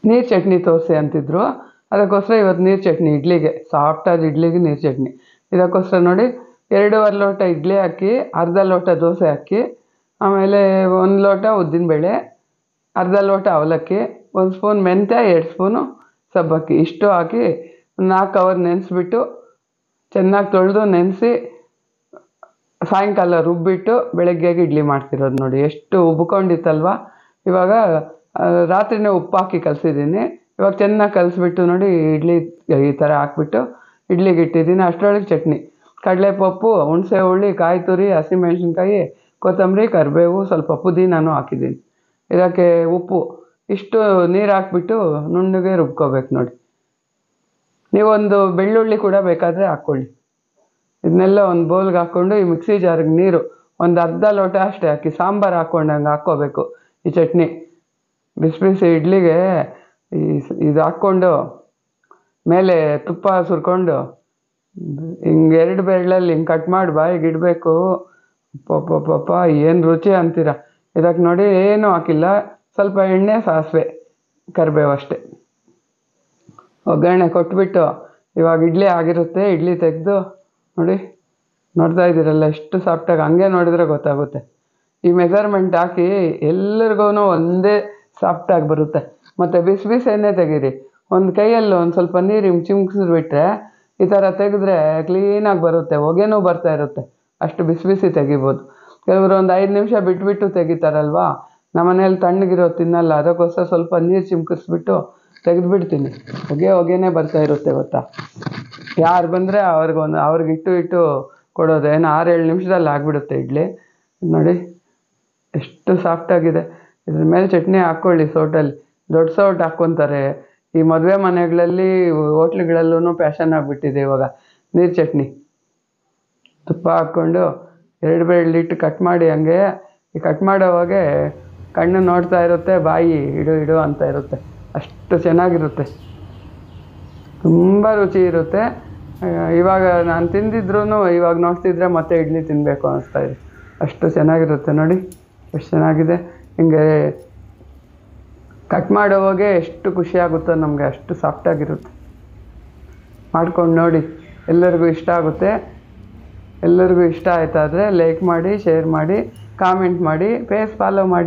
ನೀರು ಚಟ್ನಿ ತೋರಿಸಿ ಅಂತಿದ್ರು. ಅದಕ್ಕೋಸ್ಕರ ಇವತ್ತು ನೀರು ಚಟ್ನಿ ಇಡ್ಲಿಗೆ, ಸಾಫ್ಟಾದ ಇಡ್ಲಿಗೆ ನೀರು ಚಟ್ನಿ. ಇದಕ್ಕೋಸ್ಕರ ನೋಡಿ 2.5 ಲೋಟ ಇಡ್ಲಿ ಹಾಕಿ, ಅರ್ಧ ಲೋಟ ದೋಸೆ ಹಾಕಿ, ಆಮೇಲೆ 1 ಲೋಟ ಉದ್ದಿನಬೇಳೆ, ಅರ್ಧ ಲೋಟ ಅವಲಕ್ಕಿ, 1 ಸ್ಪೂನ್ ಮೆಂತ್ಯ, 2 ಸ್ಪೂನು ಸಬ್ಬಕ್ಕಿ, ಇಷ್ಟು ಹಾಕಿ 4 ಅವರ್ ನೆನೆಸ್ಬಿಟ್ಟು ಚೆನ್ನಾಗಿ ತೊಳೆದು ನೆನೆಸಿ ಸಾಯಂಕಾಲ ರುಬ್ಬಿಟ್ಟು ಬೆಳಗ್ಗೆಗೆ ಇಡ್ಲಿ ಮಾಡ್ತಿರೋದು ನೋಡಿ. ಎಷ್ಟು ಉಬ್ಕೊಂಡಿತ್ತಲ್ವ. ಇವಾಗ ರಾತ್ರಿನೇ ಉಪ್ಪು ಹಾಕಿ ಕಲಸಿದ್ದೀನಿ. ಇವಾಗ ಚೆನ್ನಾಗಿ ಕಲಿಸ್ಬಿಟ್ಟು ನೋಡಿ ಇಡ್ಲಿ ಈ ಥರ ಹಾಕ್ಬಿಟ್ಟು ಇಡ್ಲಿಗೆ ಇಟ್ಟಿದ್ದೀನಿ. ಅಷ್ಟರೊಳಗೆ ಚಟ್ನಿ, ಕಡಲೆಪಪ್ಪು, ಹುಣಸೆ ಹುಳಿ, ಕಾಯಿ ತುರಿ, ಹಸಿಮೆಣ್ಸಿನ್ಕಾಯಿ, ಕೊತ್ತಂಬರಿ, ಕರಿಬೇವು, ಸ್ವಲ್ಪ ಪುದೀನೂ ಹಾಕಿದ್ದೀನಿ. ಇದಕ್ಕೆ ಉಪ್ಪು, ಇಷ್ಟು ನೀರು ಹಾಕ್ಬಿಟ್ಟು ನುಣ್ಣಗೆ ರುಬ್ಕೋಬೇಕು ನೋಡಿ. ನೀವೊಂದು ಬೆಳ್ಳುಳ್ಳಿ ಕೂಡ ಬೇಕಾದರೆ ಹಾಕ್ಕೊಳ್ಳಿ. ಇದನ್ನೆಲ್ಲ ಒಂದು ಬೌಲ್ಗೆ ಹಾಕ್ಕೊಂಡು ಈ ಮಿಕ್ಸಿ ಜಾರಿಗೆ ನೀರು ಒಂದು ಅರ್ಧ ಲೋಟ ಅಷ್ಟೇ ಹಾಕಿ ಸಾಂಬಾರು ಹಾಕ್ಕೊಂಡಂಗೆ ಹಾಕ್ಕೋಬೇಕು. ಈ ಚಟ್ನಿ ಬಿಸಿ ಬಿಸಿ ಇಡ್ಲಿಗೆ ಇದು ಹಾಕ್ಕೊಂಡು ಮೇಲೆ ತುಪ್ಪ ಸುರ್ಕೊಂಡು ಹಿಂಗೆ 2 ಬೆರಳಲ್ಲಿ ಹಿಂಗೆ ಕಟ್ ಮಾಡಿ ಬಾಯಿಗೆ ಇಡಬೇಕು. ಪಪ್ಪ ಏನು ರುಚಿ ಅಂತೀರ. ಇದಕ್ಕೆ ನೋಡಿ ಏನೂ ಹಾಕಿಲ್ಲ, ಸ್ವಲ್ಪ ಎಣ್ಣೆ, ಸಾಸಿವೆ, ಕರಿಬೇವು ಅಷ್ಟೇ. ಒಗ್ಗರಣೆ ಕೊಟ್ಬಿಟ್ಟು ಇವಾಗ ಇಡ್ಲಿ ಆಗಿರುತ್ತೆ. ಇಡ್ಲಿ ತೆಗೆದು ನೋಡಿ, ನೋಡ್ತಾ ಇದ್ದೀರಲ್ಲ ಎಷ್ಟು ಸಾಫ್ಟಾಗಿ, ಹಂಗೆ ನೋಡಿದ್ರೆ ಗೊತ್ತಾಗುತ್ತೆ. ಈ ಮೆಜರ್ಮೆಂಟ್ ಹಾಕಿ ಎಲ್ಲರಿಗೂ ಒಂದೇ ಸಾಫ್ಟಾಗಿ ಬರುತ್ತೆ. ಮತ್ತು ಬಿಸಿ ಬಿಸಿಯನ್ನೇ ತೆಗೀರಿ. ಒಂದು ಕೈಯಲ್ಲಿ ಒಂದು ಸ್ವಲ್ಪ ನೀರು ಹಿಂಗೆ ಚಿಮ್ಕಿಸ್ಬಿಟ್ರೆ ಈ ಥರ ತೆಗೆದ್ರೆ ಕ್ಲೀನಾಗಿ ಬರುತ್ತೆ. ಹೊಗೆನೂ ಬರ್ತಾ ಇರುತ್ತೆ. ಅಷ್ಟು ಬಿಸಿ ಬಿಸಿ ತೆಗಿಬೋದು. ಕೆಲವರು ಒಂದು 5 ನಿಮಿಷ ಬಿಟ್ಬಿಟ್ಟು ತೆಗಿತಾರಲ್ವ. ನಮ್ಮನೇಲಿ ತಣ್ಣಗಿರೋ ತಿನ್ನಲ್ಲ, ಅದಕ್ಕೋಸ್ಕರ ಸ್ವಲ್ಪ ನೀರು ಚಿಮ್ಕಿಸ್ಬಿಟ್ಟು ತೆಗೆದುಬಿಡ್ತೀನಿ. ಹೊಗೆನೇ ಬರ್ತಾ ಇರುತ್ತೆ ಗೊತ್ತಾ. ಯಾರು ಬಂದರೆ ಅವ್ರಿಗೆ ಇಟ್ಟು ಕೊಡೋದು. ಏನು 6-7 ನಿಮಿಷದಲ್ಲಿ ಆಗಿಬಿಡುತ್ತೆ ಇಡ್ಲಿ. ನೋಡಿ ಎಷ್ಟು ಸಾಫ್ಟಾಗಿದೆ. ಇದ್ರ ಮೇಲೆ ಚಟ್ನಿ ಹಾಕ್ಕೊಳ್ಳಿ. ಸೌಟಲ್ಲಿ ದೊಡ್ಡ ಸೌಟ್ ಹಾಕ್ಕೊತಾರೆ. ಈ ಮದುವೆ ಮನೆಗಳಲ್ಲಿ, ಹೋಟ್ಲುಗಳಲ್ಲೂ ಪ್ಯಾಷನ್ ಆಗಿಬಿಟ್ಟಿದೆ ಇವಾಗ ನೀರು ಚಟ್ನಿ. ತುಪ್ಪ ಹಾಕ್ಕೊಂಡು 2 ಬೆಳ್ಳಿಟ್ಟು ಕಟ್ ಮಾಡಿ, ಹಂಗೆ ಈ ಕಟ್ ಮಾಡೋವಾಗೆ ಕಣ್ಣು ನೋಡ್ತಾ ಇರುತ್ತೆ, ಬಾಯಿ ಇಡು ಅಂತ ಇರುತ್ತೆ. ಅಷ್ಟು ಚೆನ್ನಾಗಿರುತ್ತೆ, ತುಂಬ ರುಚಿ ಇರುತ್ತೆ. ಇವಾಗ ನಾನು ತಿಂದಿದ್ರೂ ಇವಾಗ ನೋಡ್ತಿದ್ರೆ ಮತ್ತೆ ಇಡ್ಲಿ ತಿನ್ನಬೇಕು ಅನ್ನಿಸ್ತಾ ಇದೆ. ಅಷ್ಟು ಚೆನ್ನಾಗಿರುತ್ತೆ ನೋಡಿ, ಎಷ್ಟು ಚೆನ್ನಾಗಿದೆ. ಹಿಂಗೆ ಕಟ್ ಮಾಡೋವಾಗೆ ಎಷ್ಟು ಖುಷಿಯಾಗುತ್ತೋ ನಮಗೆ, ಅಷ್ಟು ಸಾಫ್ಟಾಗಿರುತ್ತೆ. ಮಾಡ್ಕೊಂಡು ನೋಡಿ, ಎಲ್ಲರಿಗೂ ಇಷ್ಟ ಆಗುತ್ತೆ. ಎಲ್ಲರಿಗೂ ಇಷ್ಟ ಆಯ್ತಾದರೆ ಲೈಕ್ ಮಾಡಿ, ಶೇರ್ ಮಾಡಿ, ಕಾಮೆಂಟ್ ಮಾಡಿ, ಫೇಸ್ ಫಾಲೋ ಮಾಡಿ.